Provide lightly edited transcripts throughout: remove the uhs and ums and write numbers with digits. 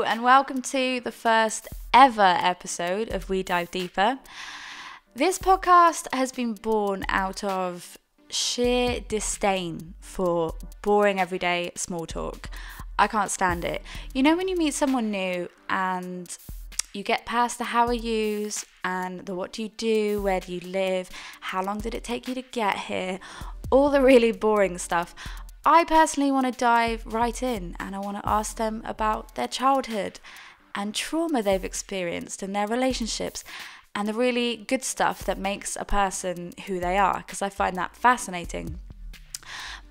Hello and welcome to the first ever episode of We Dive Deeper. This podcast has been born out of sheer disdain for boring everyday small talk. I can't stand it. You know when you meet someone new and you get past the how are yous and the what do you do, where do you live, how long did it take you to get here, all the really boring stuff. I personally want to dive right in and I want to ask them about their childhood and trauma they've experienced and their relationships and the really good stuff that makes a person who they are, because I find that fascinating.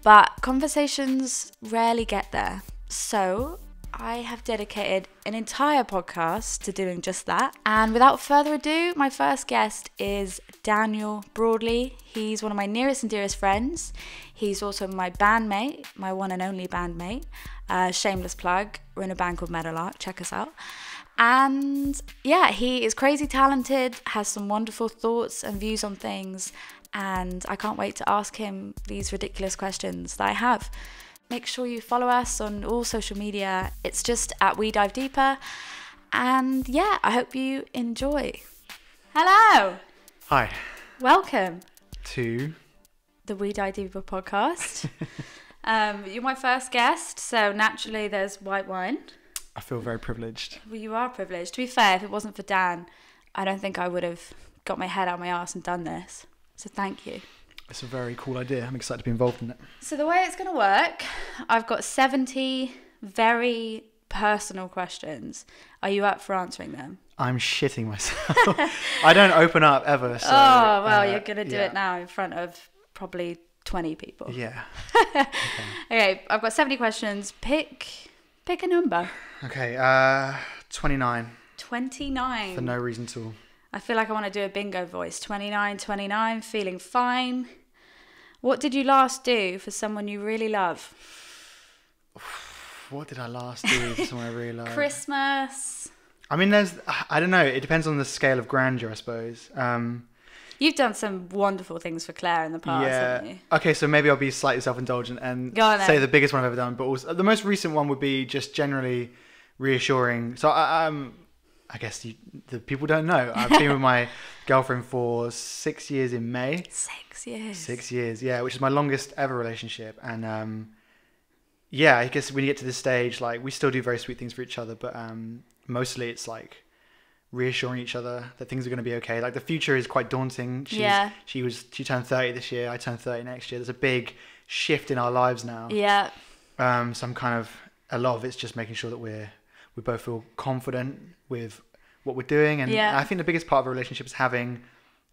But conversations rarely get there. So I have dedicated an entire podcast to doing just that. And without further ado, my first guest is Daniel Broadley. He's one of my nearest and dearest friends. He's also my bandmate, my one and only bandmate. Shameless plug, we're in a band called Meadowlark, check us out. And yeah, he is crazy talented, has some wonderful thoughts and views on things. And I can't wait to ask him these ridiculous questions that I have. Make sure you follow us on all social media. It's just at We Dive Deeper. And yeah, I hope you enjoy. Hello. Hi. Welcome To the We Dive Deeper podcast. You're my first guest, so naturally there's white wine. I feel very privileged. Well, you are privileged. To be fair, if it wasn't for Dan, I don't think I would have got my head out my arse and done this. So thank you. It's a very cool idea. I'm excited to be involved in it. So the way it's going to work, I've got 70 very personal questions. Are you up for answering them? I'm shitting myself. I don't open up ever. So, oh, well, you're going to do it now in front of probably 20 people. Yeah. Okay, I've got 70 questions. Pick a number. Okay, 29. 29. For no reason at all. I feel like I want to do a bingo voice. 29, feeling fine. What did you last do for someone you really love? What did I last do for someone I really love? Christmas. I mean, I don't know. It depends on the scale of grandeur, I suppose. You've done some wonderful things for Claire in the past, haven't you? Okay, so maybe I'll be slightly self-indulgent and say the biggest one I've ever done. But also, the most recent one would be just generally reassuring. So I guess the people don't know. I've been with my girlfriend for 6 years in May. 6 years. 6 years, yeah, which is my longest ever relationship. And yeah, I guess when you get to this stage, like we still do very sweet things for each other, but mostly it's like reassuring each other that things are going to be okay. Like the future is quite daunting. She turned 30 this year. I turned 30 next year. There's a big shift in our lives now. Yeah. So I'm a lot of it's just making sure that we both feel confident with what we're doing. And I think the biggest part of a relationship is having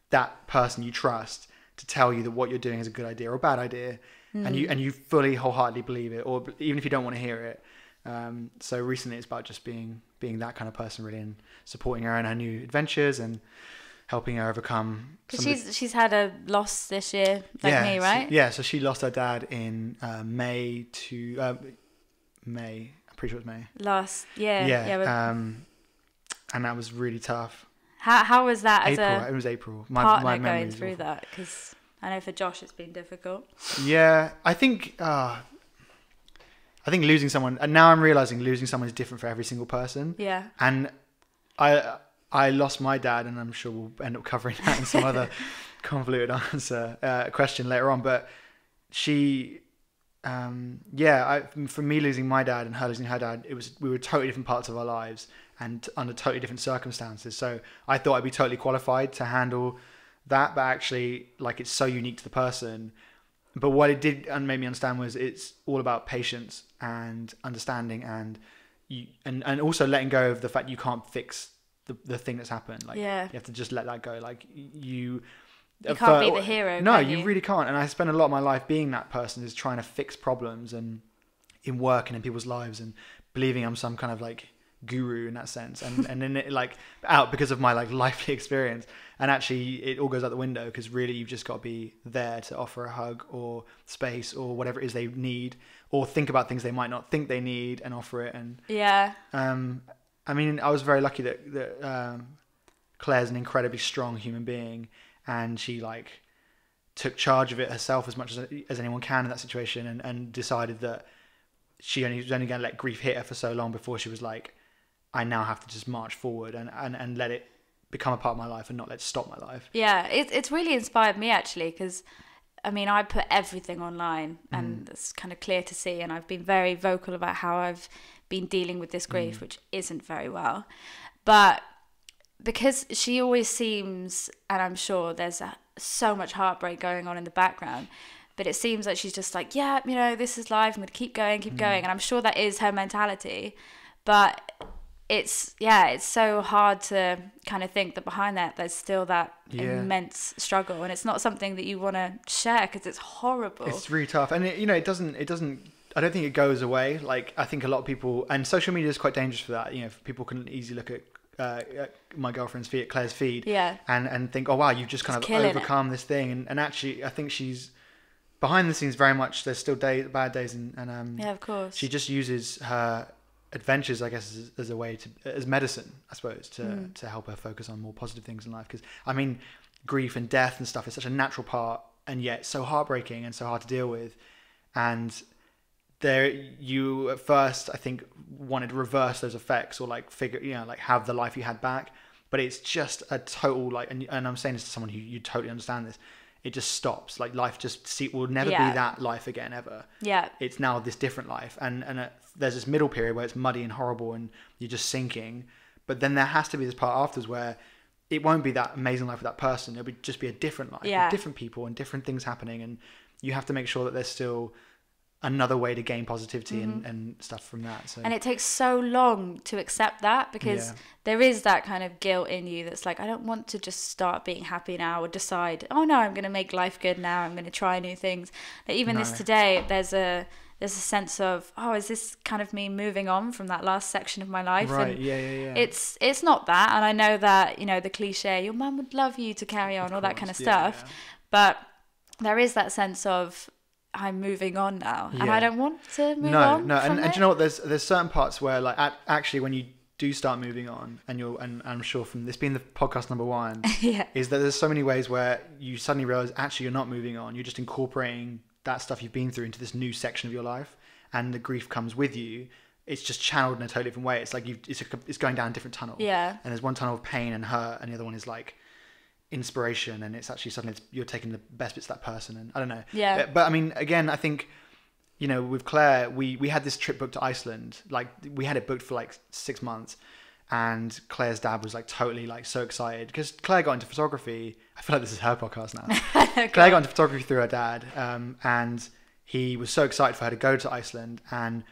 that person you trust to tell you that what you're doing is a good idea or a bad idea. And you fully wholeheartedly believe it, or even if you don't want to hear it. So recently it's about just being that kind of person really, and supporting her in her new adventures and helping her overcome. Because she's had a loss this year, like me, right? So she lost her dad in May. I'm pretty sure it was May. Last year. Yeah. And that was really tough. How was that It was April. Partner going through that? Because I know for Josh it's been difficult. Yeah, I think losing someone, and now I'm realizing losing someone is different for every single person. Yeah. And I lost my dad, and I'm sure we'll end up covering that in some other convoluted question later on. But she, for me losing my dad and her losing her dad, we were totally different parts of our lives and under totally different circumstances. So I thought I'd be totally qualified to handle that, but actually, like, it's so unique to the person. But what it did and made me understand was it's all about patience and understanding, and also letting go of the fact you can't fix the thing that's happened. Like, you have to just let that go. Like, you can't be the hero. No, you really can't. And I spend a lot of my life being that person who's trying to fix problems and in work and in people's lives, and believing I'm some kind of like guru in that sense, and then it like out because of my like lively experience, and actually it all goes out the window, because really you've just got to be there to offer a hug or space or whatever it is they need, or think about things they might not think they need and offer it. And I mean, I was very lucky that Claire's an incredibly strong human being, and she like took charge of it herself as much as anyone can in that situation, and decided that she was only going to let grief hit her for so long before she was like, I now have to just march forward and let it become a part of my life and not let it stop my life. Yeah, it's really inspired me actually, because I mean, I put everything online and it's kind of clear to see, and I've been very vocal about how I've been dealing with this grief, which isn't very well. But because she always seems, and I'm sure there's so much heartbreak going on in the background, but it seems like she's just like, yeah, you know, this is life, I'm going to keep going. And I'm sure that is her mentality. But it's so hard to kind of think that behind that there's still that immense struggle, and it's not something that you want to share because it's horrible. It's really tough, and it doesn't I don't think it goes away. Like, I think a lot of people, and social media is quite dangerous for that. You know, people can easily look at my girlfriend's feed, Claire's feed, and think, oh wow, you've just kind of overcome this thing, and actually I think she's behind the scenes very much. There's still bad days, and of course, she just uses her adventures, I guess, as a way as medicine, I suppose, to help her focus on more positive things in life. Because I mean, grief and death and stuff is such a natural part, and yet so heartbreaking and so hard to deal with. And there, you at first, I think, wanted to reverse those effects, or like have the life you had back. But it's just a total and I'm saying this to someone who you totally understand this. It just stops. Like, life will never be that life again ever. Yeah. It's now this different life, and there's this middle period where it's muddy and horrible, and you're just sinking. But then there has to be this part afterwards where it won't be that amazing life with that person. It'll just be a different life with different people and different things happening, and you have to make sure that there's still another way to gain positivity and stuff from that. So. And it takes so long to accept that, because there is that kind of guilt in you that's like, I don't want to just start being happy now, or decide, oh no, I'm going to make life good now, I'm going to try new things. Like, even this today, there's a sense of, oh, is this kind of me moving on from that last section of my life? Right. And yeah. It's not that, and I know that, you know, the cliche, your mum would love you to carry on, all that kind of stuff. Yeah. But there is that sense of, I'm moving on now, and I don't want to move on. No, and do you know what? There's certain parts where, like, actually, when you do start moving on, and I'm sure from this being the podcast number 1, is that there's so many ways where you suddenly realize actually you're not moving on. You're just incorporating that stuff you've been through into this new section of your life, and the grief comes with you. It's just channeled in a totally different way. It's like it's going down a different tunnel. Yeah. And there's one tunnel of pain and hurt, and the other one is like inspiration, and it's actually suddenly you're taking the best bits of that person, and I don't know. Yeah. But I mean, again, I think, you know, with Claire, we had this trip booked to Iceland. Like, we had it booked for like 6 months, and Claire's dad was like totally like so excited, because Claire got into photography. I feel like this is her podcast now. Claire got into photography through her dad, and he was so excited for her to go to Iceland, and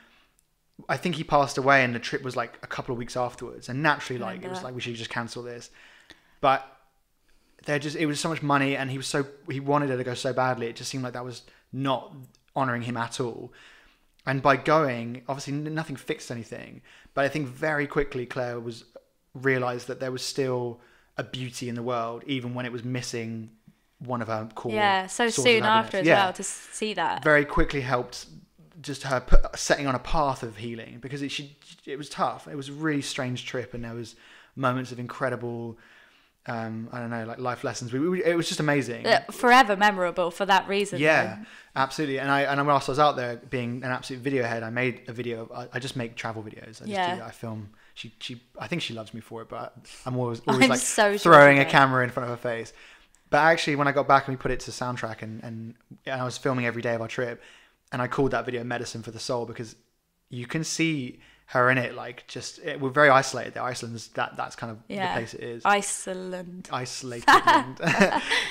I think he passed away, and the trip was like a couple of weeks afterwards, and naturally, like, it was like, we should just cancel this. But it was so much money, and he wanted her to go so badly. It just seemed like that was not honouring him at all. And by going, obviously nothing fixed anything, but I think very quickly Claire realised that there was still a beauty in the world, even when it was missing one of her core. Yeah, so soon after as well, to see that. Very quickly helped just her setting on a path of healing, because it was tough. It was a really strange trip, and there was moments of incredible, I don't know, like life lessons. It was just amazing. Forever memorable for that reason. Yeah, absolutely. And whilst I was out there being an absolute video head, I made a video. I just make travel videos. I film. I think she loves me for it, but I'm always like so throwing a camera in front of her face. But actually, when I got back and we put it to soundtrack, and I was filming every day of our trip, and I called that video "Medicine for the Soul," because you can see her in it, like, we're very isolated there. Iceland's that's kind of the place it is. Isolated land.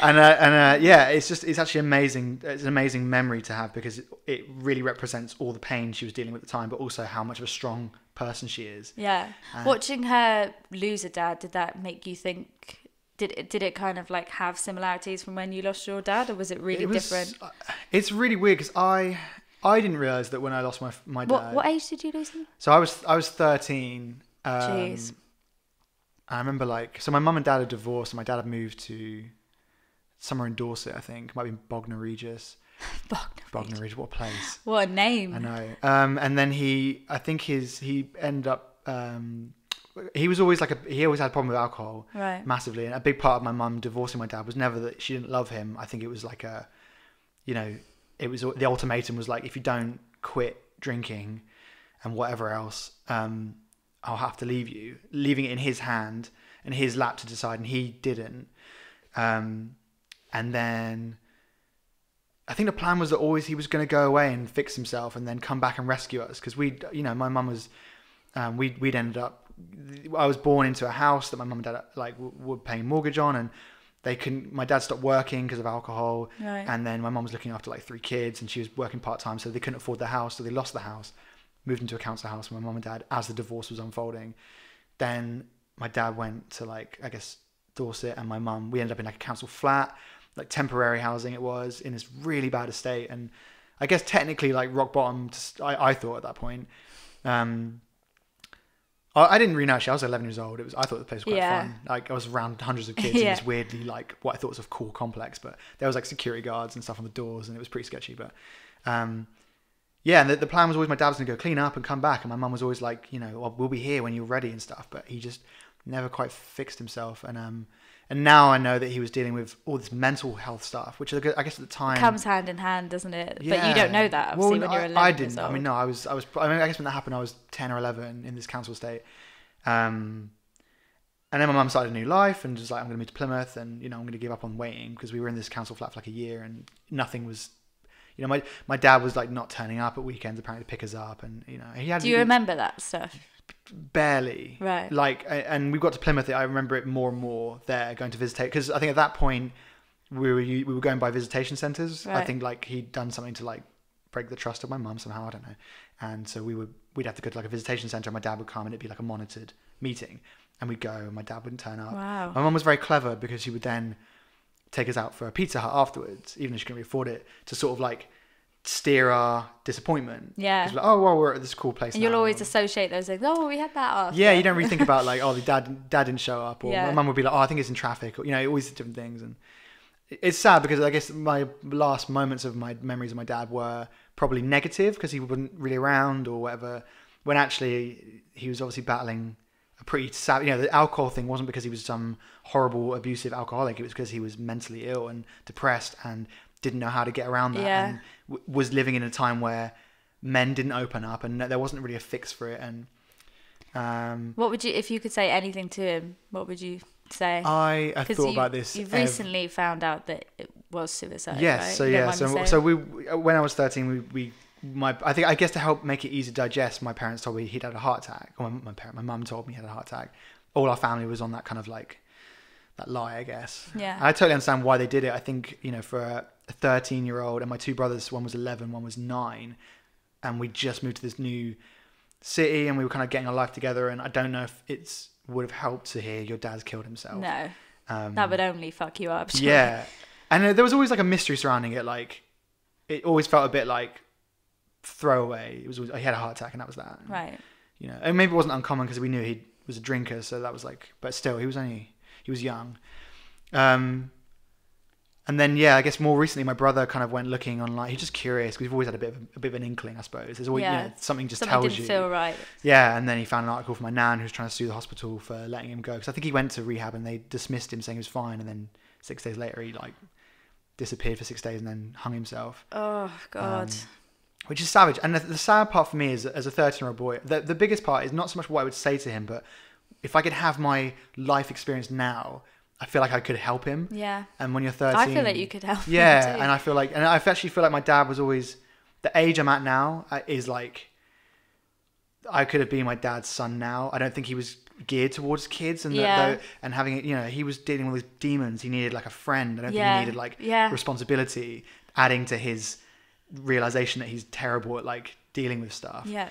It's actually amazing. It's an amazing memory to have, because it really represents all the pain she was dealing with at the time, but also how much of a strong person she is. Yeah. Watching her lose a dad, did that make you think? Did it kind of like have similarities from when you lost your dad, or was it really different? It's really weird, because I didn't realise that when I lost my dad. What age did you lose him? So I was 13. Jeez. I remember, like, so my mum and dad had divorced, and my dad had moved to somewhere in Dorset, I think. It might be Bognor Regis. Bognor Regis, what a place. What a name. I know. And then he ended up, he was always he always had a problem with alcohol. Right. Massively. And a big part of my mum divorcing my dad was never that she didn't love him. I think it was like it was, the ultimatum was like, if you don't quit drinking and whatever else, I'll have to leave you, leaving it in his hand and his lap to decide, and he didn't. And then I think the plan was that always he was going to go away and fix himself and then come back and rescue us, because my mum was, we'd ended up, I was born into a house that my mum and dad like were paying a mortgage on, and my dad stopped working because of alcohol, right. And then my mum was looking after like 3 kids, and she was working part-time, so they couldn't afford the house, so they lost the house, moved into a council house with my mum and dad as the divorce was unfolding. Then my dad went to like, I guess, Dorset, and my mum, we ended up in like a council flat, like temporary housing it was, in this really bad estate, and I guess technically like rock bottom, I thought at that point. I didn't really know, actually. I was 11 years old. I thought the place was quite fun. Like, I was around hundreds of kids in this weirdly, like, what I thought was a cool complex, but there was like security guards and stuff on the doors, and it was pretty sketchy. But and the plan was always my dad was going to go clean up and come back, and my mum was always like, well, we'll be here when you're ready and stuff. But he just never quite fixed himself, and now I know that he was dealing with all this mental health stuff, which I guess at the time comes hand in hand, doesn't it? Yeah. But you don't know that, obviously, when you're 11 I years didn't. old. I mean, no, I guess when that happened, I was 10 or 11 in this council estate. And then my mum started a new life and was like, I'm going to move to Plymouth, and, I'm going to give up on waiting, because we were in this council flat for like a year and nothing was, my dad was like not turning up at weekends apparently to pick us up, and, he had... Do you remember that stuff? Barely. Right. Like, and we got to Plymouth, I remember it more and more there, going to visitate, because I think at that point we were going by visitation centres. Right. I think like he'd done something to like break the trust of my mum somehow, I don't know. And so we'd have to go to like a visitation centre, and my dad would come, and it'd be like a monitored meeting, and we'd go, and my dad wouldn't turn up. Wow. My mum was very clever, because she would then take us out for a Pizza Hut afterwards, even though she couldn't really afford it, to sort of like steer our disappointment. Yeah. Like, oh, well, we're at this cool place And now. you'll always associate those things. Oh, we had that after. Yeah, you don't really think about like, oh, the dad didn't show up, or Yeah. my mum would be like, oh, I think it's in traffic, or always different things. And it's sad, because I guess my last moments of my memories of my dad were probably negative, because he wasn't really around or whatever, when actually he was obviously battling a pretty sad, the alcohol thing wasn't because he was some horrible abusive alcoholic, it was because he was mentally ill and depressed and didn't know how to get around that, and was living in a time where men didn't open up, and there wasn't really a fix for it. And what would you, if you could say anything to him, what would you say? I thought about this. You've recently found out that it was suicide. Yes, right? so we when I was 13, I guess to help make it easy to digest, my parents told me he'd had a heart attack. Or my mum told me he had a heart attack. All our family was on that kind of like that lie, I guess. Yeah. And I totally understand why they did it. I think, for a 13-year-old, and my 2 brothers, one was 11, one was 9, and we just moved to this new city, and we were kind of getting our life together, and I don't know if it's would have helped to hear your dad's killed himself. No. That would only fuck you up. Sure. Yeah. And there was always like a mystery surrounding it. Like, it always felt a bit like throwaway. It was always, he had a heart attack, and that was that. Right. And maybe it wasn't uncommon because we knew he was a drinker, so that was like, but still, he was young. And then, I guess more recently, my brother kind of went looking online. He's just curious, because we've always had a bit of an inkling, I suppose. There's always, something just tells you. Something didn't feel right. Yeah, and then he found an article from my nan who was trying to sue the hospital for letting him go. Because I think he went to rehab and they dismissed him, saying he was fine. And then 6 days later, he like disappeared for 6 days and then hung himself. Oh, God. Which is savage. And the sad part for me is, as a 13-year-old boy, the biggest part is not so much what I would say to him, but if I could have my life experience now, I feel like I could help him. Yeah. And when you're 13... I feel like you could help him Yeah, too. and I actually feel like my dad was always... The age I'm at now is like... I could have been my dad's son now. I don't think he was geared towards kids, and and having it, he was dealing with these demons. He needed like a friend. I don't think he needed like responsibility, adding to his realization that he's terrible at like dealing with stuff. Yeah.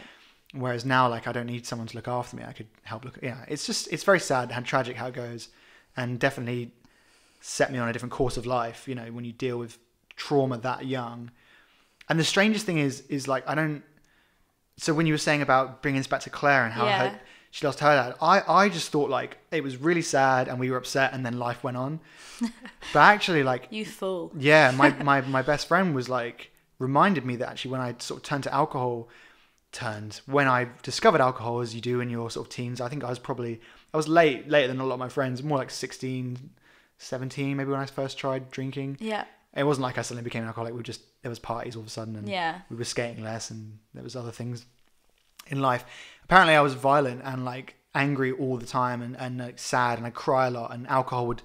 Whereas now, like, I don't need someone to look after me. I could help look. Yeah, it's very sad and tragic how it goes, and definitely set me on a different course of life. When you deal with trauma that young. And the strangest thing is like, I don't. So when you were saying about bringing us back to Claire and how she lost her dad, I just thought like it was really sad and we were upset and then life went on. But actually, like, you fool. Yeah, my best friend was like reminded me that actually when I sort of turned to alcohol, when I discovered alcohol, as you do in your sort of teens, I think I was later than a lot of my friends, more like 16, 17 maybe when I first tried drinking. Yeah. It wasn't like I suddenly became an alcoholic. There was parties all of a sudden, and we were skating less, and there was other things in life. Apparently I was violent and like angry all the time and like sad, and I cry a lot, and alcohol would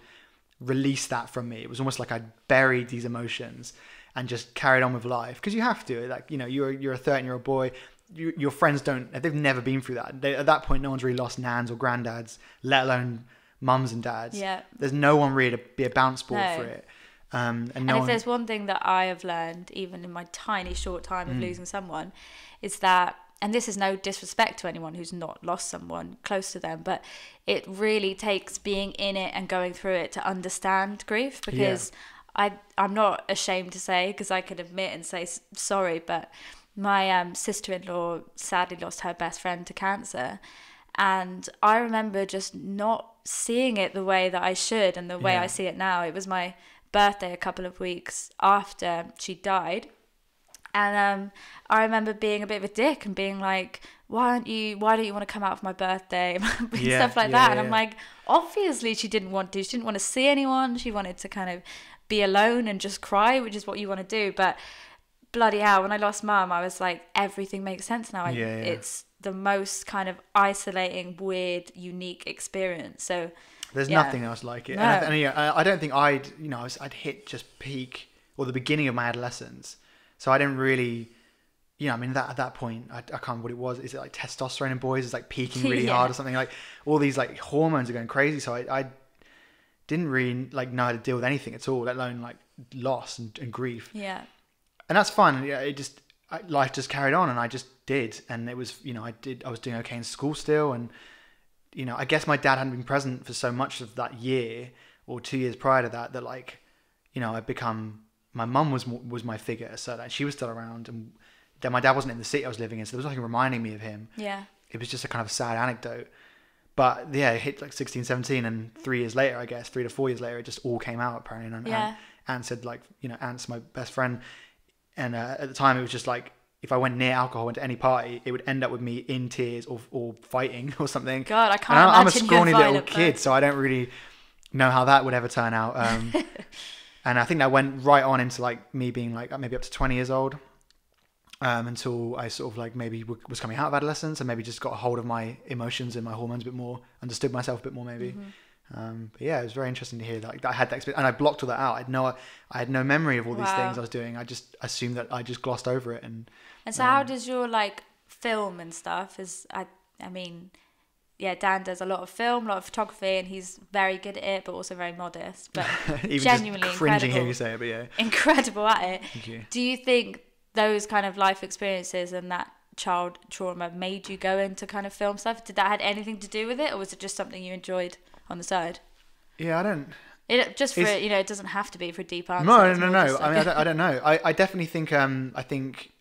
release that from me. It was almost like I'd buried these emotions and just carried on with life, because you have to. Like, you know, you're a 13-year-old boy. Your friends they've never been through that. At that point, no one's really lost nans or granddads, let alone mums and dads. Yeah. There's no one really to be a bounce board for it. And if there's one thing that I have learned, even in my tiny short time of losing someone, is that, and this is no disrespect to anyone who's not lost someone close to them, but it really takes being in it and going through it to understand grief, because I'm not ashamed to say, because I can admit and say sorry, but my sister-in-law sadly lost her best friend to cancer, and I remember just not seeing it the way that I should and the way I see it now. It was my birthday a couple of weeks after she died, and I remember being a bit of a dick and being like, why don't you want to come out for my birthday and stuff like that. And I'm like, obviously she didn't want to see anyone. She wanted to kind of be alone and just cry, which is what you want to do. But bloody hell, when I lost mum, I was like, everything makes sense now. It's the most kind of isolating, weird, unique experience. So there's nothing else like it. No. I don't think I'd hit just peak or the beginning of my adolescence. So I didn't really, I mean, at that point, I can't remember what it was. Is it like testosterone in boys is like peaking really hard or something? Like all these like hormones are going crazy. So I didn't really like know how to deal with anything at all, let alone like loss and grief. Yeah. And that's fine. Yeah, life just carried on, and I just did. And it was, I was doing okay in school still. And, I guess my dad hadn't been present for so much of that year or 2 years prior to that like, I'd become, my mum was my figure. So that she was still around, and then my dad wasn't in the city I was living in. So there was nothing reminding me of him. Yeah. It was just a kind of a sad anecdote. But yeah, it hit like 16, 17, and 3 years later, I guess, 3 to 4 years later, it just all came out apparently. And Ant said like, Ant's my best friend. And at the time, it was just like, if I went near alcohol, went to any party, it would end up with me in tears or fighting or something. God, I can't imagine. I'm a scrawny little kid, so I don't really know how that would ever turn out. And I think that went right on into like me being like maybe up to 20 years old, until I sort of like maybe was coming out of adolescence and maybe just got a hold of my emotions and my hormones a bit more, understood myself a bit more maybe. But yeah, it was very interesting to hear that I had that experience, and I blocked all that out. I had no memory of all these things I was doing. I just assumed that I just glossed over it. And so how does your like film and stuff? I mean, Dan does a lot of film, a lot of photography, and he's very good at it, but also very modest. But even genuinely just cringing incredible. Hearing you say it, but yeah, incredible at it. Thank you. Do you think those kind of life experiences and that child trauma made you go into kind of film stuff? Did that had anything to do with it, or was it just something you enjoyed on the side? Yeah, I don't. It just for it doesn't have to be for a deep answer. No. I mean, I don't know. I definitely think I think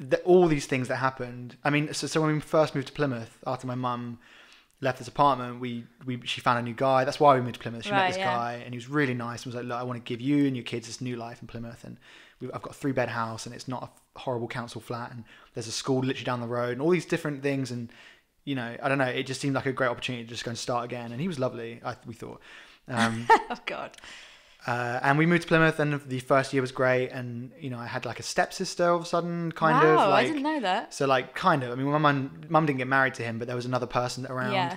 that all these things that happened. I mean, so when we first moved to Plymouth after my mum left this apartment, she found a new guy. That's why we moved to Plymouth. She met this guy, and he was really nice. And was like, look, I want to give you and your kids this new life in Plymouth, and I've got a 3-bed house, and it's not a horrible council flat, and there's a school literally down the road, and all these different things. And I don't know, it just seemed like a great opportunity to just go and start again. And he was lovely, we thought. Oh God. And we moved to Plymouth, and the first year was great. And I had like a stepsister all of a sudden, kind of. Wow, I didn't know that. So like, kind of. I mean, my mum didn't get married to him, but there was another person around. Yeah.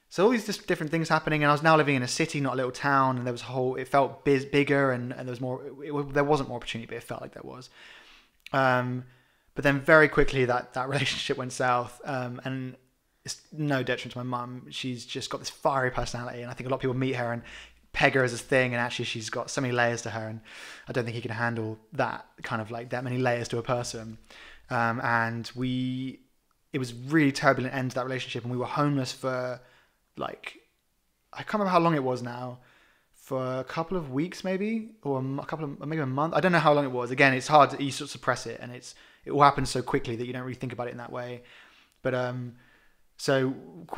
So all these just different things happening, and I was now living in a city, not a little town, and there was it felt bigger, and there was more. There wasn't more opportunity, but it felt like there was. But then very quickly that relationship went south, and it's no detriment to my mum. She's just got this fiery personality, and I think a lot of people meet her and peg her as a thing, and actually she's got so many layers to her, and I don't think he can handle that kind of like that many layers to a person. And it was really turbulent end to that relationship, and we were homeless for like, I can't remember how long it was now, for a couple of weeks maybe, or maybe a month. I don't know how long it was. Again, it's hard you sort of suppress it, and it all happens so quickly that you don't really think about it in that way. But so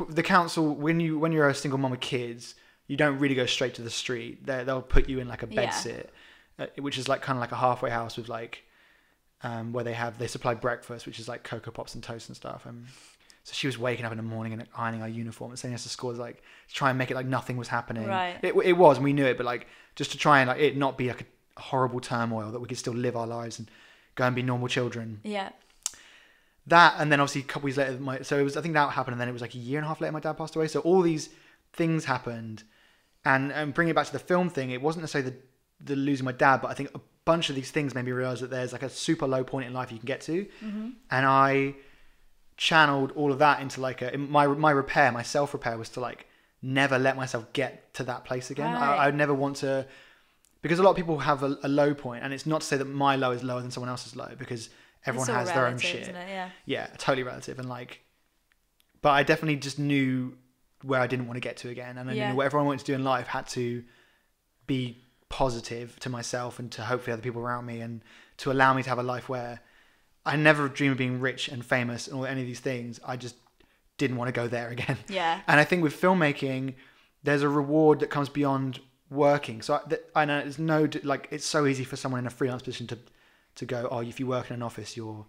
the council, when you're a single mom with kids, you don't really go straight to the street. They'll put you in like a bed sit, which is like kind of like a halfway house with like where they supply breakfast, which is like Cocoa Pops and toast and stuff. So she was waking up in the morning and ironing our uniform and sending us to school to like try and make it like nothing was happening. Right. It was, and we knew it, but like just to try and like it not be like a horrible turmoil, that we could still live our lives and go and be normal children. Yeah. that, and then obviously a couple years later, so it was, I think that happened, and then it was like a year and a half later my dad passed away. So all these things happened, and bringing it back to the film thing, it wasn't necessarily the losing my dad, but I think a bunch of these things made me realize that there's like a super low point in life you can get to, and I channeled all of that into like my repair, my self-repair was to like never let myself get to that place again. Right. I would never want to, because a lot of people have a low point, and it's not to say that my low is lower than someone else's low, because everyone has their own shit. Isn't it? Yeah, totally relative. And like, but I definitely just knew where I didn't want to get to again, and I knew whatever I wanted to do in life had to be positive to myself and to hopefully other people around me, and to allow me to have a life where I never dreamed of being rich and famous or any of these things. I just didn't want to go there again. Yeah. And I think with filmmaking, there's a reward that comes beyond working. So I know there's no, like, it's so easy for someone in a freelance position to go, oh, if you work in an office, you're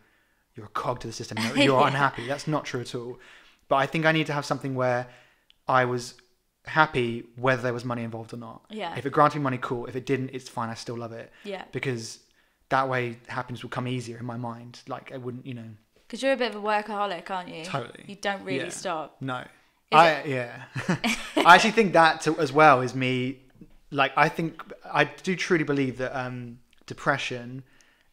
a cog to the system. You're unhappy. That's not true at all. But I think I need to have something where I was happy whether there was money involved or not. Yeah. If it granted me money, cool. If it didn't, it's fine. I still love it. Yeah. Because that way happiness will come easier in my mind. Like I wouldn't, Because you're a bit of a workaholic, aren't you? Totally. You don't really stop. No. I actually think that as well is me. Like, I think I do truly believe that depression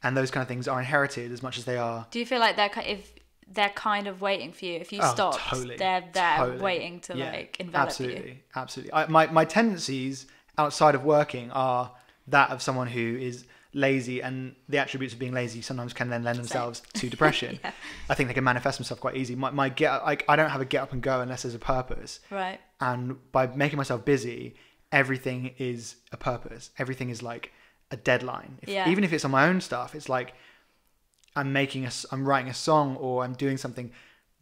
and those kind of things are inherited as much as they are. Do you feel like they're kind of waiting for you? If you stop, totally, they're waiting to like envelop you. Absolutely. My tendencies outside of working are that of someone who is lazy, and the attributes of being lazy sometimes can then lend themselves to depression. I think they can manifest themselves quite easy. I don't have a get up and go unless there's a purpose. Right. And by making myself busy, everything is a purpose. Everything is like a deadline. Even if it's on my own stuff, it's like I'm writing a song or I'm doing something.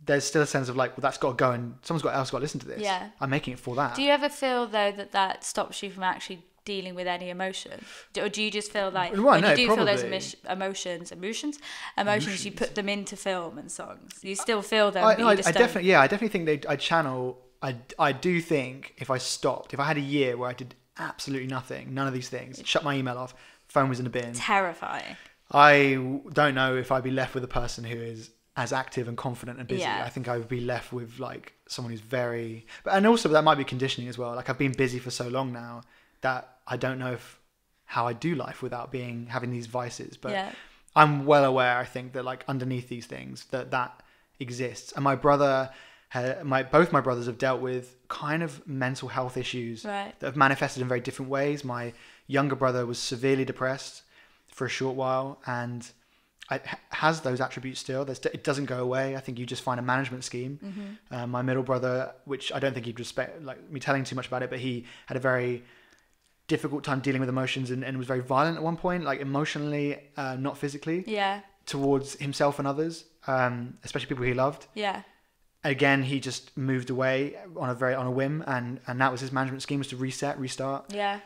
There's still a sense of like, well, that's got to go, and someone's got to listen to this. Yeah. I'm making it for that. Do you ever feel though that stops you from actually dealing with any emotion, or do you just feel like when you do feel those emotions, you put them into film and songs? You still feel them. I definitely think I channel. I do think if I had a year where I did absolutely nothing, none of these things, shut my email off, phone was in a bin. Terrifying. I don't know if I'd be left with a person who is as active and confident and busy. Yeah. I think I would be left with like someone who's very, and also that might be conditioning as well. Like I've been busy for so long now that I don't know how I do life without having these vices, but I'm well aware. I think that like underneath these things that exists, and my brother, both my brothers have dealt with kind of mental health issues that have manifested in very different ways. My younger brother was severely depressed for a short while, and has those attributes still. It doesn't go away. I think you just find a management scheme. Mm-hmm. My middle brother, which I don't think he'd respect, like me telling too much about it, but he had a very difficult time dealing with emotions and was very violent at one point, like emotionally, not physically. Yeah. Towards himself and others, especially people he loved. Yeah. Again, he just moved away on a whim, and that was his management scheme, was to restart. Yeah.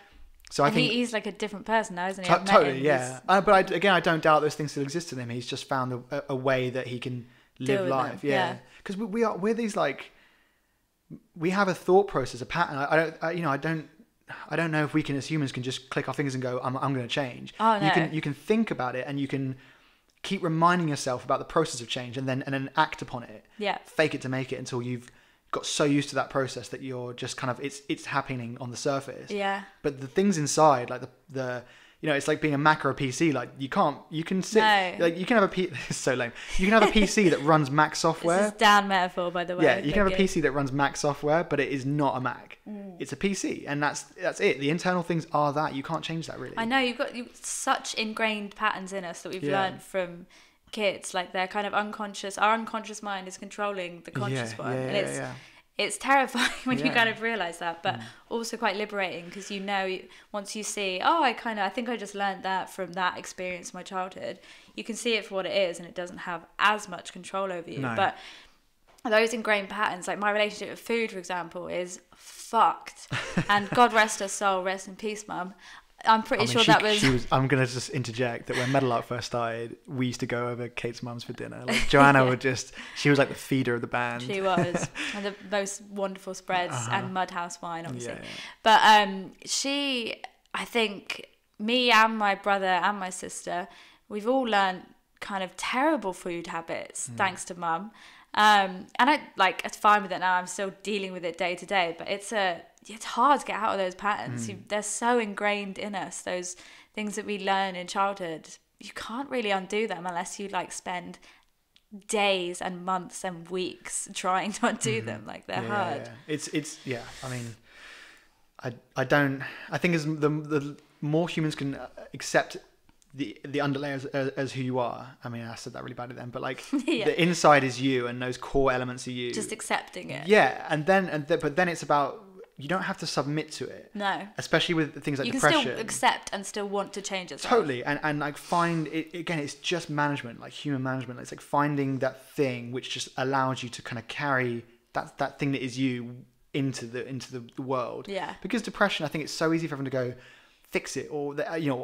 So I think he's like a different person now, isn't he? Totally, yeah. But I don't doubt those things still exist in him. He's just found a way that he can live life. Yeah. Because we're these like, we have a thought process, a pattern. I don't know if we can, as humans, can just click our fingers and go, I'm going to change. Oh, no. You can think about it, and you can keep reminding yourself about the process of change, and then act upon it. Yeah. Fake it to make it until you've got so used to that process that you're just kind of it's happening on the surface. Yeah. But the things inside, like the it's like being a Mac or a PC. Like you can sit, like you can have it's so lame. You can have a PC that runs Mac software. This is down metaphor, by the way. Yeah, you can have a PC that runs Mac software, but it is not a Mac. It's a PC, and that's it. The internal things are that. You can't change that, really. I know you've got such ingrained patterns in us that we've learned from kids. Like they're kind of unconscious. Our unconscious mind is controlling the conscious one, and it's terrifying when you kind of realize that, but also quite liberating, because once you see, I think I just learned that from that experience in my childhood. You can see it for what it is, and it doesn't have as much control over you. No. But those ingrained patterns, like my relationship with food, for example, is fucked. And God rest her soul, rest in peace, Mum. I'm pretty sure that was... I'm going to just interject that when Meadowlark first started, we used to go over Kate's mum's for dinner. Like Joanna she was like the feeder of the band. She was. And the most wonderful spreads and Mudhouse wine, obviously. Yeah. But I think me and my brother and my sister, we've all learned kind of terrible food habits thanks to mum. And it's fine with it now. I'm still dealing with it day to day, but it's hard to get out of those patterns. They're so ingrained in us, those things that we learn in childhood. You can't really undo them unless you like spend days and months and weeks trying to undo them. Like they're hard. Yeah. I mean, I think as the more humans can accept the underlayers as who you are. I mean, I said that really badly then, but like the inside is you, and those core elements are you. Just accepting it. Yeah, but then it's about, you don't have to submit to it. No. Especially with things like you depression. You can still accept and still want to change yourself. Totally, and like find it again. It's just management, like human management. It's like finding that thing which just allows you to kind of carry that thing that is you into the world. Yeah. Because depression, I think it's so easy for everyone to go fix it, or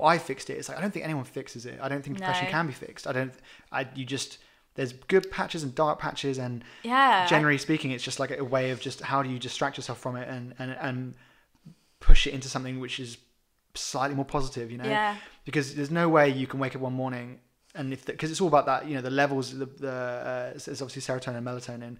I fixed it. It's like, I don't think anyone fixes it. I don't think depression can be fixed. There's good patches and dark patches, and generally speaking, it's just like a way of just how do you distract yourself from it and push it into something which is slightly more positive, because there's no way you can wake up one morning and because it's all about that, the levels, it's obviously serotonin and melatonin.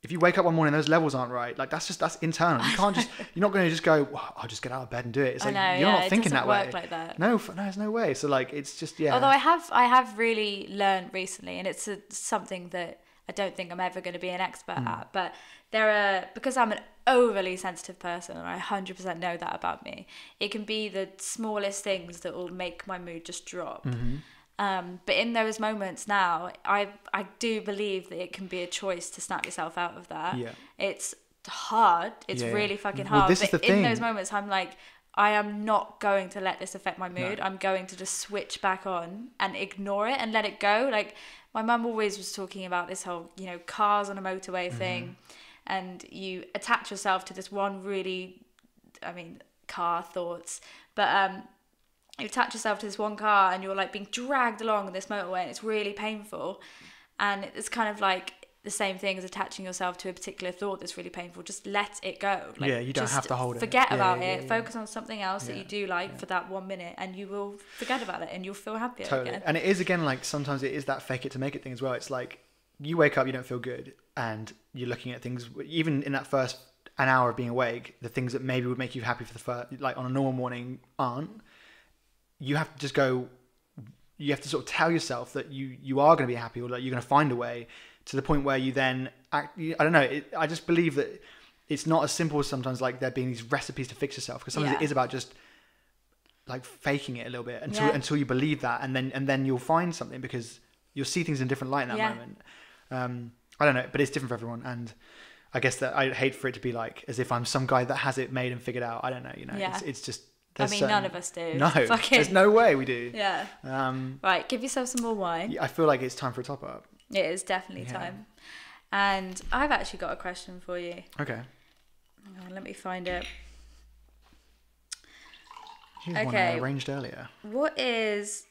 If you wake up one morning and those levels aren't right, like that's internal. You can't you're not going to just go, well, I'll just get out of bed and do it. It's like, you're not thinking that way. It doesn't work like that. No, there's no way. So like, it's just, Although I have really learned recently, and it's something that I don't think I'm ever going to be an expert at, but because I'm an overly sensitive person, and I 100% know that about me, it can be the smallest things that will make my mood just drop. Mm-hmm. But in those moments now, I do believe that it can be a choice to snap yourself out of that. Yeah. It's hard. It's really fucking hard. Well, but in those moments, I'm like, I am not going to let this affect my mood. No. I'm going to just switch back on and ignore it and let it go. Like my mum always was talking about this whole, cars on a motorway thing, and you attach yourself to this one car thoughts, but you attach yourself to this one car and you're like being dragged along this motorway, and it's really painful. And it's kind of like the same thing as attaching yourself to a particular thought that's really painful. Just let it go. Like, you don't have to hold it. Forget about it. Focus on something else that you do like for that 1 minute, and you will forget about it and you'll feel happier again. And it is, again, like sometimes it is that fake it to make it thing as well. It's like you wake up, you don't feel good, and you're looking at things, even in that first an hour of being awake, the things that maybe would make you happy for the first, like on a normal morning, aren't. You have to just go, you have to sort of tell yourself that you are going to be happy, or that you're going to find a way, to the point where you then act. I don't know. I just believe that it's not as simple as sometimes like there being these recipes to fix yourself, because sometimes it is about just like faking it a little bit until you believe that, and then you'll find something, because you'll see things in a different light in that moment. I don't know, but it's different for everyone, and I guess that I'd hate for it to be like as if I'm some guy that has it made and figured out. I don't know. It's just. None of us do. No, there's no way we do. Yeah. Right, give yourself some more wine. I feel like it's time for a top up. It is definitely time. And I've actually got a question for you. Okay. Hang on, let me find it. Here's one I arranged earlier. What is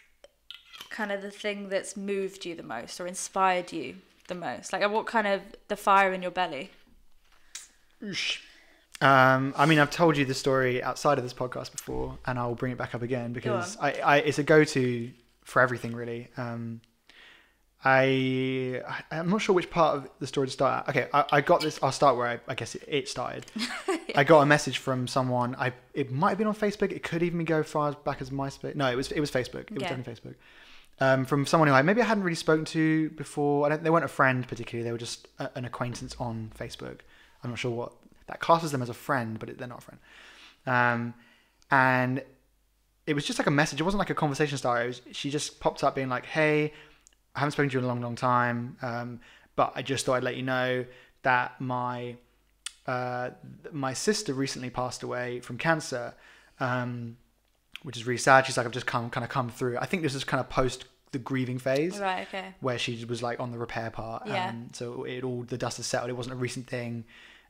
kind of the thing that's moved you the most or inspired you the most? Like, what kind of the fire in your belly? I've told you the story outside of this podcast before, and I'll bring it back up again because it's a go-to for everything, really. I'm not sure which part of the story to start at. Okay, I got this. I'll start where I guess it started. I got a message from someone. It might have been on Facebook. It could even go far back as MySpace. No, it was Facebook. It was definitely Facebook. From someone who maybe I hadn't really spoken to before. They weren't a friend particularly. They were just an acquaintance on Facebook. I'm not sure what that classes them as a friend, but they're not a friend. And it was just like a message. It wasn't like a conversation starter. She just popped up being like, "Hey, I haven't spoken to you in a long, long time, but I just thought I'd let you know that my sister recently passed away from cancer, which is really sad." She's like, "I've just come through." I think this is kind of post the grieving phase, right? Okay. Where she was like on the repair part, so the dust has settled. It wasn't a recent thing.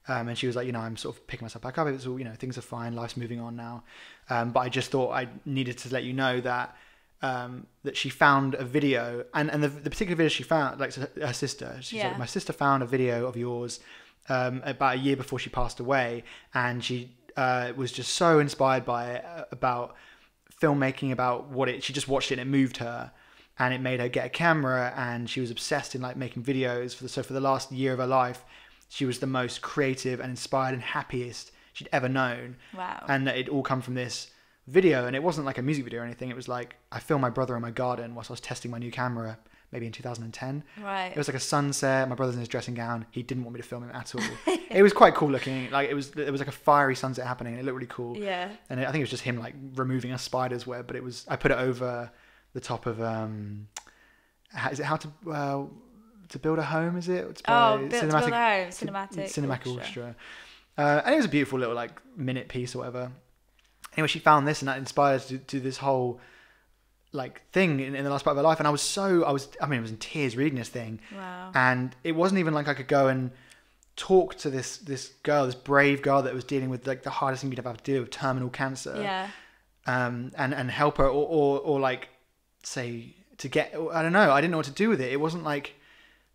And she was like, I'm sort of picking myself back up. It's all, things are fine. Life's moving on now. But I just thought I needed to let you know that that she found a video, and the particular video she found, like her sister. She said, "My sister found a video of yours about a year before she passed away, and she was just so inspired by it, about filmmaking, about what she just watched it and it moved her." and it made her get a camera, and she was obsessed in like making videos for the last year of her life, she was the most creative and inspired and happiest she'd ever known. Wow. And it all come from this video, and it wasn't like a music video or anything. It was like I filmed my brother in my garden whilst I was testing my new camera, maybe in 2010. Right. It was like a sunset. My brother's in his dressing gown. He didn't want me to film him at all. It was quite cool looking. Like it was like a fiery sunset happening. It looked really cool. Yeah. And I think it was just him like removing a spider's web, but I put it over the top of is it How to Build a Home? Is it? It's by Build a Home. Cinematic Orchestra. And it was a beautiful little like minute piece or whatever. Anyway, she found this, and that inspired her to this whole like thing in the last part of her life. And I was in tears reading this thing. Wow. And it wasn't even like I could go and talk to this girl, this brave girl that was dealing with like the hardest thing you'd ever have to deal with, terminal cancer. Yeah. And help her or like say to get, I don't know, I didn't know what to do with it. It wasn't like,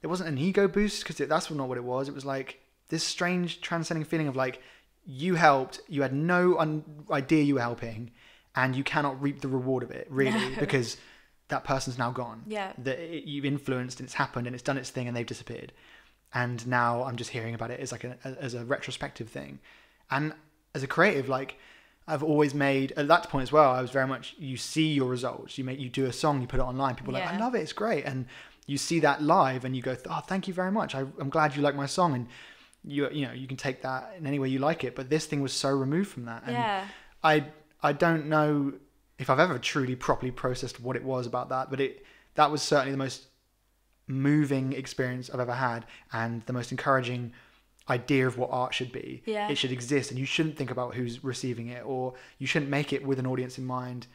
it wasn't an ego boost, because that's not what it was. It was like this strange transcending feeling of like, you helped, you had no idea you were helping, and you cannot reap the reward of it, really, because that person's now gone. Yeah. You've influenced, and it's happened, and it's done its thing, and they've disappeared. And now I'm just hearing about it as like as a retrospective thing. And as a creative, like I've always made, at that point as well, I was very much, you see your results. You do a song, you put it online, people are like, I love it, it's great. And you see that live, and you go, oh, thank you very much. I'm glad you like my song. And you can take that in any way you like it, but this thing was so removed from that. And I don't know if I've ever truly properly processed what it was about that, but that was certainly the most moving experience I've ever had, and the most encouraging idea of what art should be. It should exist, and you shouldn't think about who's receiving it, or you shouldn't make it with an audience in mind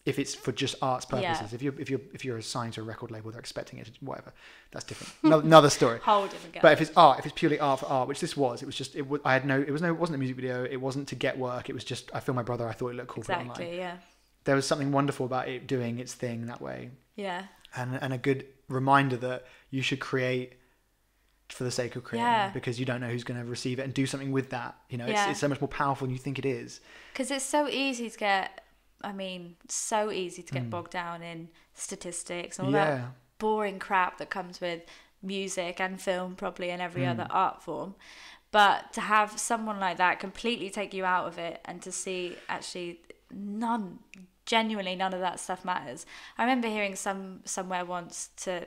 if it's for just art's purposes. If you're assigned to a record label, they're expecting it, whatever. That's different. Another story. Whole different game. But if it's art, if it's purely art for art, which this was, it was just it wasn't a music video. It wasn't to get work. It was just I filmed my brother. I thought it looked cool. Exactly. Yeah. There was something wonderful about it doing its thing that way. Yeah. And a good reminder that you should create for the sake of creating, because you don't know who's going to receive it, and do something with that. It's so much more powerful than you think it is. Because it's so easy to get. Bogged down in statistics and all that boring crap that comes with music and film, probably, and every other art form. But to have someone like that completely take you out of it, and to see actually genuinely none of that stuff matters. I remember hearing somewhere once the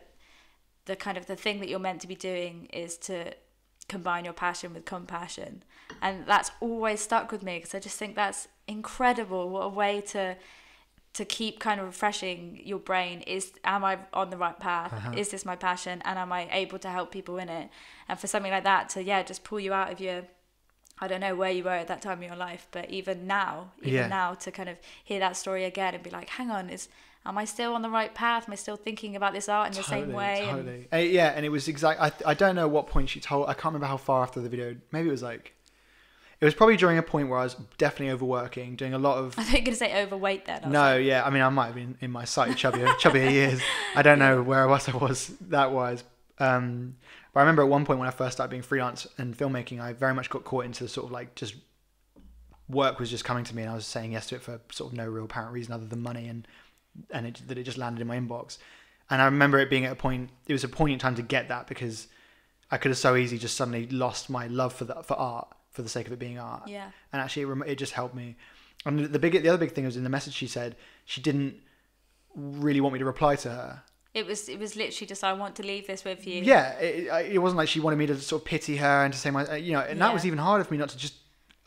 thing that you're meant to be doing is to combine your passion with compassion, and that's always stuck with me, because I just think that's incredible. What a way to keep kind of refreshing your brain. Am I on the right path? Is this my passion, and am I able to help people in it? And for something like that to just pull you out of your, I don't know where you were at that time in your life, but even now to kind of hear that story again and be like, hang on, am I still on the right path? Am I still thinking about this art in the same way? Totally. And it was I don't know what point she told. I can't remember how far after the video. Maybe it was probably during a point where I was definitely overworking, doing a lot of. I think you're going to say overweight then. I mean, I might have been in my slightly chubbier years. I don't know where I was that wise. But I remember at one point when I first started being freelance and filmmaking, I very much got caught into sort of like just work was just coming to me, and I was saying yes to it for sort of no real apparent reason other than money, and it just landed in my inbox. And I remember it being at a point, it was a poignant time to get that, because I could have so easily just suddenly lost my love for art for the sake of it being art. Yeah. And actually it just helped me. And the other big thing was in the message she said, she didn't really want me to reply to her. It was literally just, I want to leave this with you. Yeah. It wasn't like she wanted me to sort of pity her and to say and that was even harder for me not to just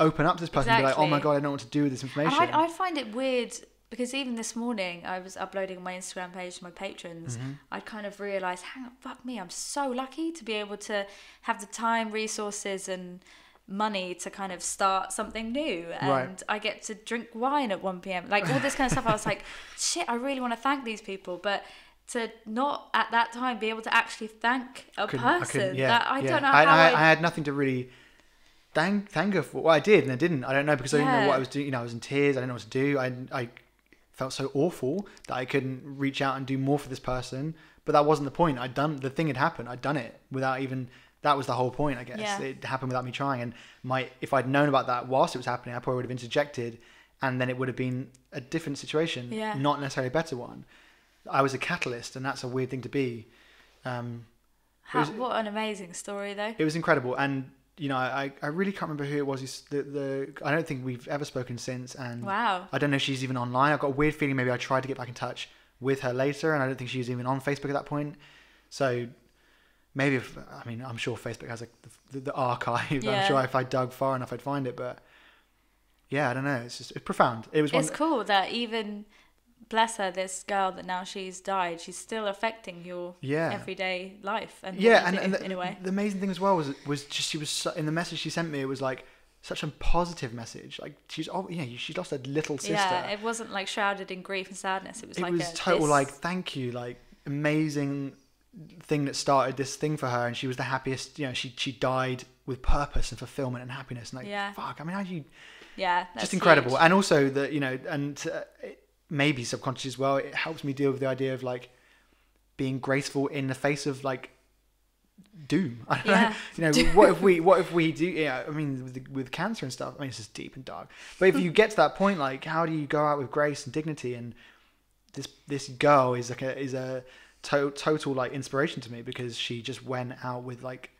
open up to this person and be like, oh my God, I don't know what to do with this information. And I find it weird, because even this morning I was uploading on my Instagram page to my patrons. I kind of realised, hang on, fuck me, I'm so lucky to be able to have the time, resources and money to kind of start something new, and I get to drink wine at 1 p.m, like all this kind of stuff. I was like, shit, I really want to thank these people, but to not at that time be able to actually thank a person that I don't know how I had nothing to really thank her for. Well, I did and I didn't. I don't know, because I didn't know what I was doing. I was in tears. I didn't know what to do. I felt so awful that I couldn't reach out and do more for this person. But that wasn't the point. The thing had happened. I'd done it without even. That was the whole point, I guess. Yeah. It happened without me trying. And if I'd known about that whilst it was happening, I probably would have interjected, and then it would have been a different situation, not necessarily a better one. I was a catalyst, and that's a weird thing to be. What an amazing story, though. It was incredible, and I really can't remember who it was. I don't think we've ever spoken since, and wow. I don't know if she's even online. I've got a weird feeling maybe I tried to get back in touch with her later, and I don't think she was even on Facebook at that point. So maybe I'm sure Facebook has the archive. Yeah. I'm sure if I dug far enough, I'd find it. But yeah, I don't know. It's profound. It's cool that even, bless her, this girl that now she's died, she's still affecting your everyday life and in a way. The amazing thing as well was just she was in the message she sent me. It was like such a positive message. Like she lost her little sister. Yeah, it wasn't like shrouded in grief and sadness. It was total like thank you, like amazing thing that started this thing for her, and she was the happiest. She died with purpose and fulfillment and happiness. And fuck, I mean, how do you? Yeah, that's just incredible. Huge. And also that and maybe subconscious as well, it helps me deal with the idea of like being graceful in the face of like doom. I don't know. What if we do? Yeah, I mean with cancer and stuff. I mean, it's just deep and dark. But if you get to that point, like how do you go out with grace and dignity? And this girl is a total like inspiration to me, because she just went out with like.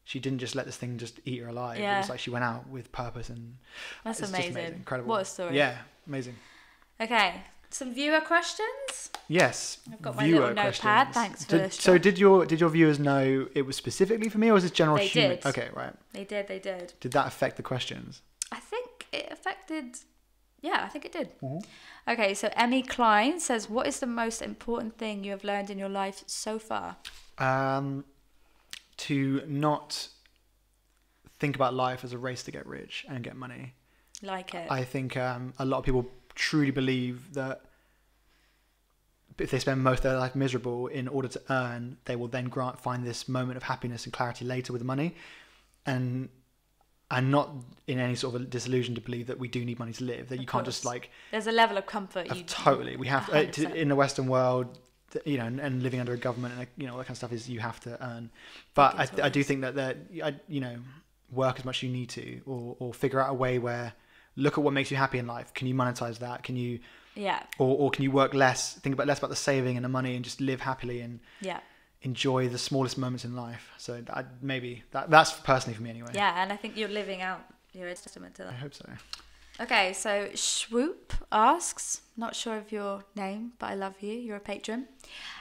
She didn't just let this thing just eat her alive. Yeah. It was like she went out with purpose, and that's amazing. Incredible. What a story. Yeah, amazing. Okay, some viewer questions. Yes, I've got my little notepad. Thanks for this. So did your viewers know it was specifically for me, or was it general? They did. Okay, right. They did. Did that affect the questions? I think it affected. Yeah, I think it did. Mm-hmm. Okay, so Emmy Klein says, "What is the most important thing you have learned in your life so far?" To not think about life as a race to get rich and get money. Like it. I think a lot of people truly believe that if they spend most of their life miserable in order to earn, they will then find this moment of happiness and clarity later with the money. And I'm not in any sort of a disillusion to believe that we do need money to live, that you can't just like... There's a level of comfort. Totally. We have in the Western world... and living under a government and all that kind of stuff is you have to earn, but I do think that work as much as you need to, or figure out a way where look at what makes you happy in life. Can you monetize that? Can you or can you work less, think less about the saving and the money, and just live happily and enjoy the smallest moments in life? So maybe that's personally for me anyway. Yeah, and I think you're living out your testament to that. I hope so. Okay, so Swoop asks, not sure of your name, but I love you. You're a patron.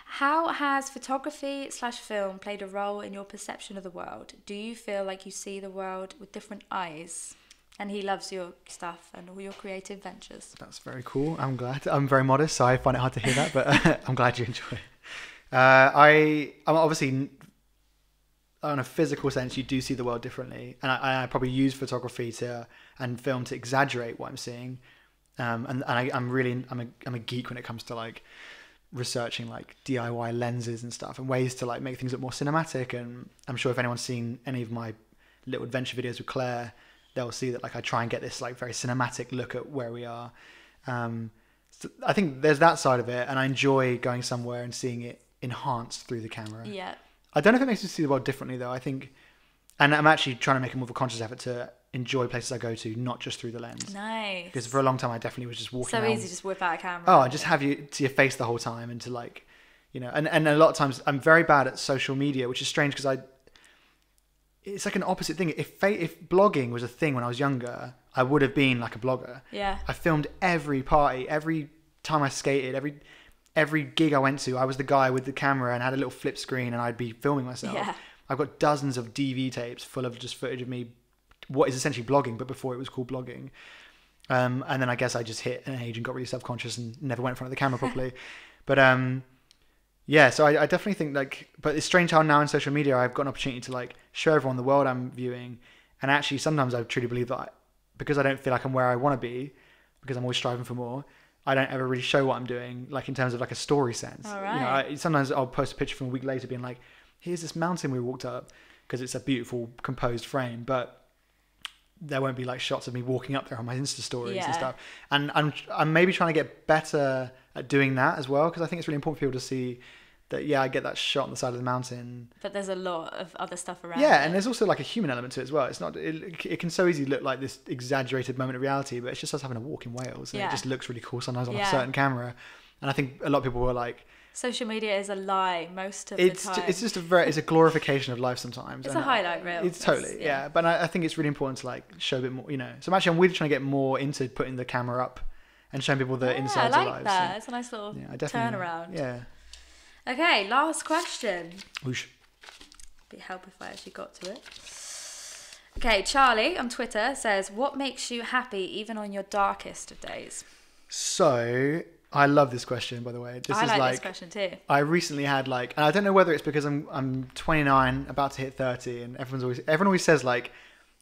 How has photography/film played a role in your perception of the world? Do you feel like you see the world with different eyes? And he loves your stuff and all your creative ventures. That's very cool. I'm glad. I'm very modest, so I find it hard to hear that, but I'm glad you enjoy it. I'm obviously... on a physical sense, you do see the world differently, and I probably use photography and film to exaggerate what I'm seeing, and I'm a geek when it comes to like researching like DIY lenses and stuff and ways to like make things look more cinematic. And I'm sure if anyone's seen any of my little adventure videos with Claire, they'll see that like I try and get this like very cinematic look at where we are. So I think there's that side of it, and I enjoy going somewhere and seeing it enhanced through the camera. Yeah. I don't know if it makes me see the world differently though. I think, and I'm actually trying to make a more of a conscious effort to enjoy places I go to, not just through the lens. Nice. Because for a long time I definitely was just walking so around. Easy to just whip out a camera. Oh, I just have you to your face the whole time, and to like, and a lot of times I'm very bad at social media, which is strange because it's like an opposite thing. If blogging was a thing when I was younger, I would have been like a blogger. Yeah. I filmed every party, every time I skated, every gig I went to, I was the guy with the camera and had a little flip screen, and I'd be filming myself. Yeah. I've got dozens of DV tapes full of just footage of me, what is essentially blogging, but before it was called blogging. And then I guess I just hit an age and got really self-conscious and never went in front of the camera properly. But yeah, so I definitely think like, but it's strange how now in social media I've got an opportunity to like show everyone the world I'm viewing. And actually sometimes I truly believe that because I don't feel like I'm where I want to be, because I'm always striving for more, I don't ever really show what I'm doing, like in terms of like a story sense. All right. Sometimes I'll post a picture from a week later being like, here's this mountain we walked up, because it's a beautiful composed frame, but there won't be like shots of me walking up there on my Insta stories and stuff. And I'm maybe trying to get better at doing that as well, because I think it's really important for people to see that, I get that shot on the side of the mountain. But there's a lot of other stuff around. Yeah, and there's also like a human element to it as well. It's not. It can so easily look like this exaggerated moment of reality, but it's just us having a walk in Wales. And it just looks really cool sometimes on a certain camera. And I think a lot of people were like, social media is a lie most of the time. It's just it's a glorification of life sometimes. It's a highlight reel. It's totally, yeah. But I think it's really important to like show a bit more, you know. So actually I'm really trying to get more into putting the camera up and showing people the insides of lives. I like that. It's a nice little turnaround. Yeah. Okay, last question. Whoosh. It'd help if I actually got to it. Okay, Charlie on Twitter says, what makes you happy even on your darkest of days? So I love this question, by the way. I like this question too. I recently had like, and I don't know whether it's because I'm 29, about to hit 30, and everyone always says like,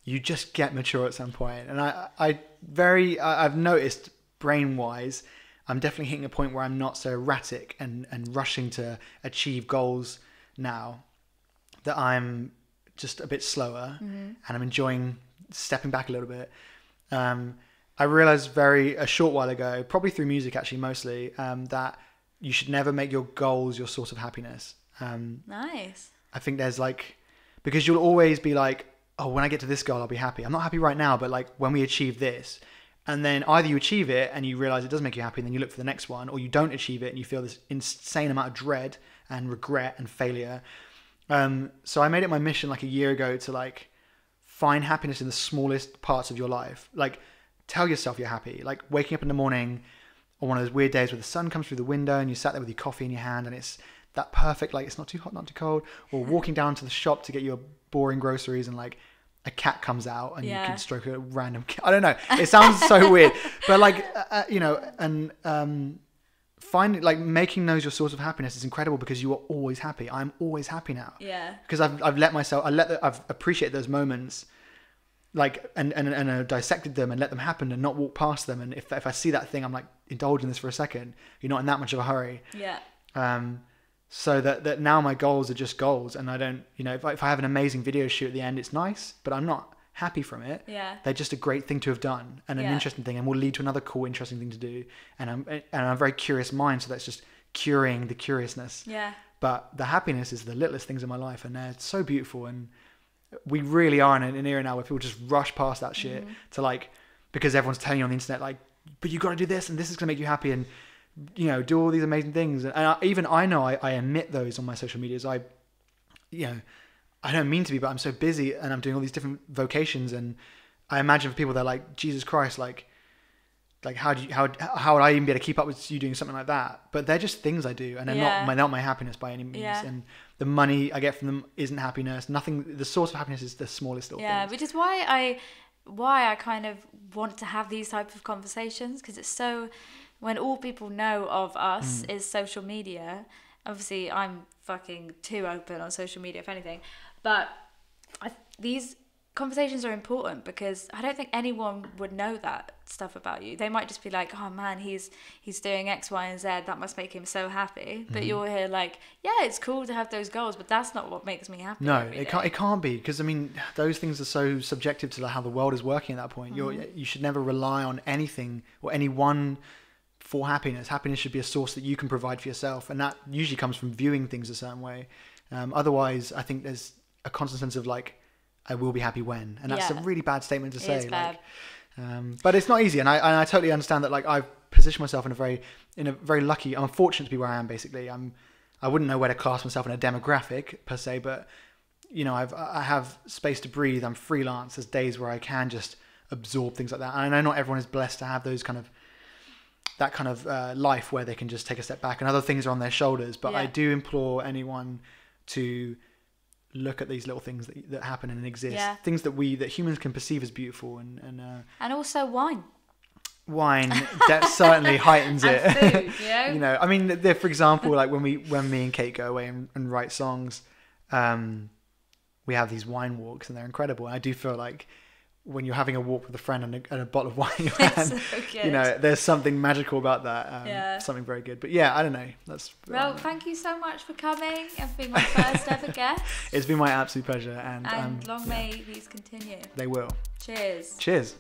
you just get mature at some point. And I've noticed brain-wise, I'm definitely hitting a point where I'm not so erratic and rushing to achieve goals now, that I'm just a bit slower, and I'm enjoying stepping back a little bit. I realized a short while ago, probably through music actually mostly, that you should never make your goals your source of happiness. Nice. I think there's like, because you'll always be like, oh, when I get to this goal, I'll be happy. I'm not happy right now, but like when we achieve this, and then either you achieve it and you realize it does make you happy, and then you look for the next one, or you don't achieve it and you feel this insane amount of dread and regret and failure. So I made it my mission like a year ago to like find happiness in the smallest parts of your life. Like, tell yourself you're happy. Like waking up in the morning on one of those weird days where the sun comes through the window and you sat there with your coffee in your hand and it's that perfect, like it's not too hot, not too cold. Or walking down to the shop to get your boring groceries and like a cat comes out and you can stroke a random cat. I don't know. It sounds so weird. But like, you know, and finding, like making those your source of happiness is incredible because you are always happy. I'm always happy now. Yeah. Because I've appreciated those moments, like and dissected them and let them happen and not walk past them. And if I see that thing, I'm like, indulge in this for a second. You're not in that much of a hurry. Yeah. So that now my goals are just goals, and I don't, you know, if I have an amazing video shoot at the end, it's nice, but I'm not happy from it. Yeah. They're just a great thing to have done and an interesting thing, and will lead to another cool, interesting thing to do. And I'm a very curious mind, so that's just curing the curiousness. Yeah. But the happiness is the littlest things in my life, and they're so beautiful. And we really are in an era now where people just rush past that shit to like, because everyone's telling you on the internet like, but you got to do this and this is going to make you happy, and you know, do all these amazing things. And I know I emit those on my social medias. I don't mean to be, but I'm so busy and I'm doing all these different vocations, and I imagine for people they're like, Jesus Christ, like how would I even be able to keep up with you doing something like that? But they're just things I do, and they're not my happiness by any means. Yeah. And the money I get from them isn't happiness. Nothing. The source of happiness is the smallest little things. Which is why I kind of want to have these type of conversations, because it's so, when all people know of us is social media. Obviously, I'm fucking too open on social media, if anything. But these conversations are important because I don't think anyone would know that stuff about you. They might just be like, oh man, he's doing X, Y, and Z. That must make him so happy. But you're here like, yeah, it's cool to have those goals, but that's not what makes me happy. No, it can't be, because I mean, those things are so subjective to how the world is working at that point. You should never rely on anything or anyone for happiness. Happiness should be a source that you can provide for yourself, and that usually comes from viewing things a certain way. Otherwise, I think there's a constant sense of like, I will be happy when, and that's a really bad statement to say. It is bad. But it's not easy, and I totally understand that. Like, I've positioned myself in a very lucky. I'm fortunate to be where I am. Basically, I wouldn't know where to class myself in a demographic per se, but you know, I have space to breathe. I'm freelance. There's days where I can just absorb things like that. And I know not everyone is blessed to have that kind of life where they can just take a step back and other things are on their shoulders. But I do implore anyone to look at these little things that happen and exist, things that humans can perceive as beautiful, and also wine that certainly heightens it. And food, you know, I mean, for example, like when me and Kate go away and write songs, we have these wine walks and they're incredible. And I do feel like when you're having a walk with a friend and a bottle of wine in your hand, so you know, there's something magical about that. Something very good. But yeah, I don't know. Thank you so much for coming and being my first ever guest. It's been my absolute pleasure. And long may these continue. They will. Cheers. Cheers.